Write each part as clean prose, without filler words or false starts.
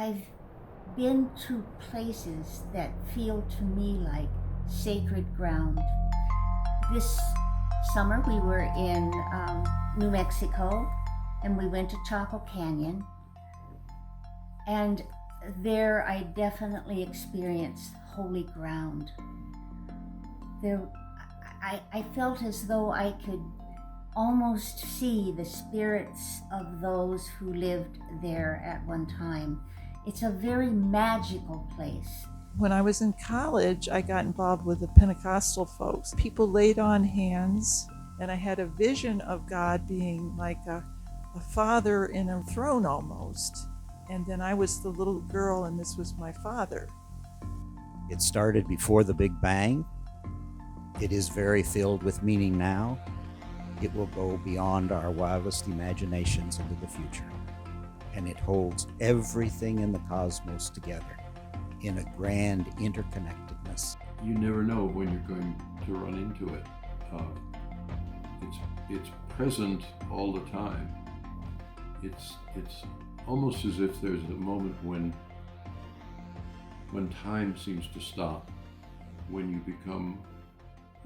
I've been to places that feel to me like sacred ground. This summer we were in New Mexico, and we went to Chaco Canyon, and there I definitely experienced holy ground. I felt as though I could almost see the spirits of those who lived there at one time. It's a very magical place. When I was in college, I got involved with the Pentecostal folks. People laid on hands, and I had a vision of God being like a father in a throne almost. And then I was the little girl, and this was my father. It started before the Big Bang. It is very filled with meaning now. It will go beyond our wildest imaginations into the future. And it holds everything in the cosmos together in a grand interconnectedness. You never know when you're going to run into it. It's present all the time. It's almost as if there's a moment when time seems to stop, when you become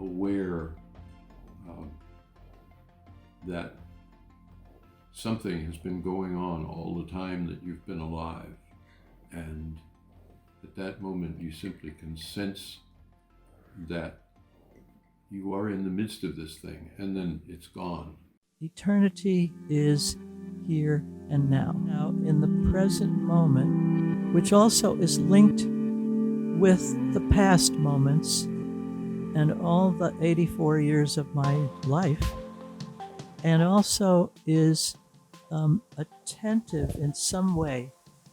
aware that something has been going on all the time that you've been alive, and at that moment you simply can sense that you are in the midst of this thing, and then it's gone. Eternity is here and now in the present moment, which also is linked with the past moments and all the 84 years of my life, and also is attentive in some way,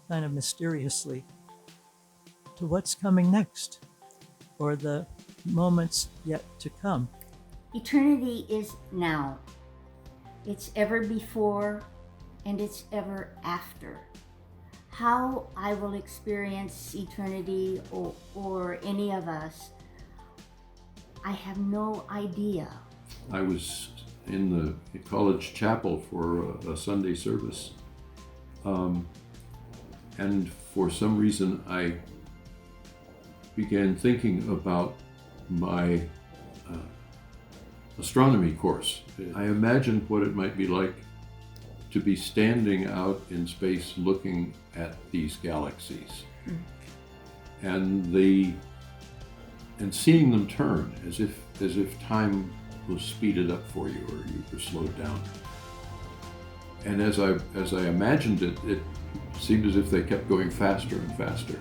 kind of mysteriously, to what's coming next, or the moments yet to come. Eternity is now. It's ever before and it's ever after. How I will experience eternity or any of us, I have no idea. I was in the college chapel for a Sunday service, and for some reason I began thinking about my astronomy course. I imagined what it might be like to be standing out in space looking at these galaxies, and seeing them turn as if time was speeded up for you, or you were slowed down. And as I imagined it, it seemed as if they kept going faster and faster.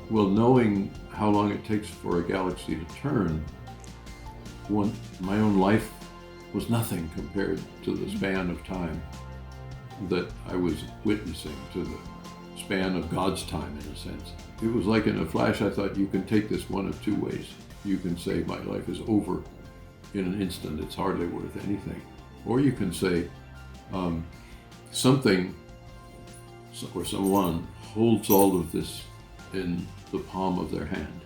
Well, knowing how long it takes for a galaxy to turn, my own life was nothing compared to the span of time that I was witnessing, to the span of God's time, in a sense. It was like in a flash. I thought, you can take this one of two ways. You can say, my life is over in an instant, it's hardly worth anything. Or you can say, something or someone holds all of this in the palm of their hand.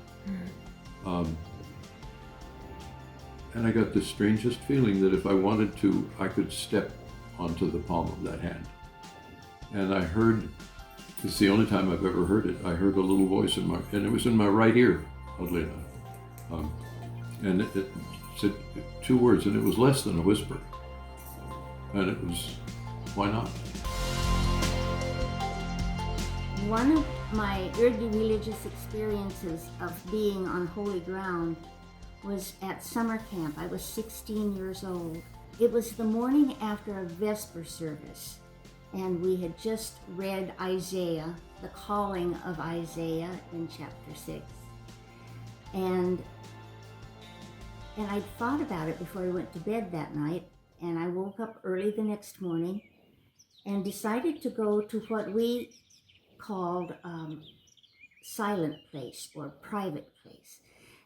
And I got the strangest feeling that if I wanted to, I could step onto the palm of that hand. And I heard, it's the only time I've ever heard it, I heard a little voice and it was in my right ear, oddly enough. And it said two words, and it was less than a whisper. And it was, why not? One of my early religious experiences of being on holy ground was at summer camp. I was 16 years old. It was the morning after a Vesper service, and we had just read Isaiah, the calling of Isaiah in chapter 6. And I thought about it before I went to bed that night, and I woke up early the next morning and decided to go to what we called silent place or private place.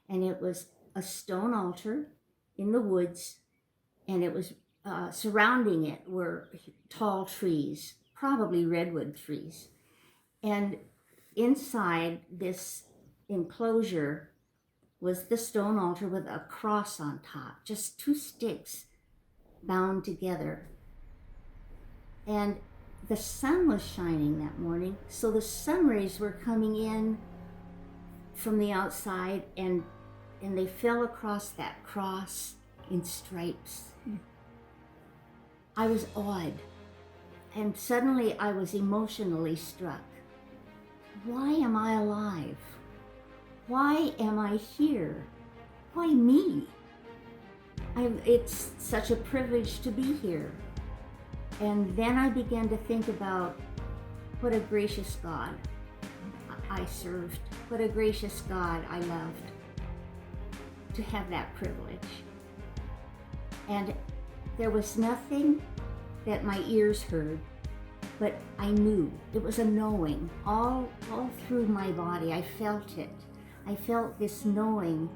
And it was a stone altar in the woods, and it was surrounding it were tall trees, probably redwood trees. And inside this enclosure was the stone altar with a cross on top, just two sticks bound together. And the sun was shining that morning, so the sun rays were coming in from the outside, and they fell across that cross in stripes. I was awed, and suddenly I was emotionally struck. Why am I alive? Why am I here? Why me? It's such a privilege to be here. And then I began to think about what a gracious God I served, what a gracious God I loved, to have that privilege. And there was nothing that my ears heard, but I knew. It was a knowing all through my body. I felt it. I felt this knowing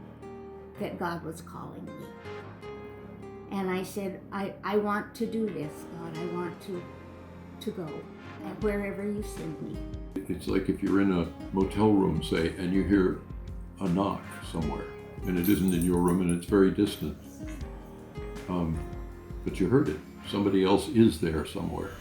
that God was calling me. And I said, I want to do this, God. I want to go wherever you send me. It's like if you're in a motel room, say, and you hear a knock somewhere, and it isn't in your room and it's very distant. But you heard it. Somebody else is there somewhere.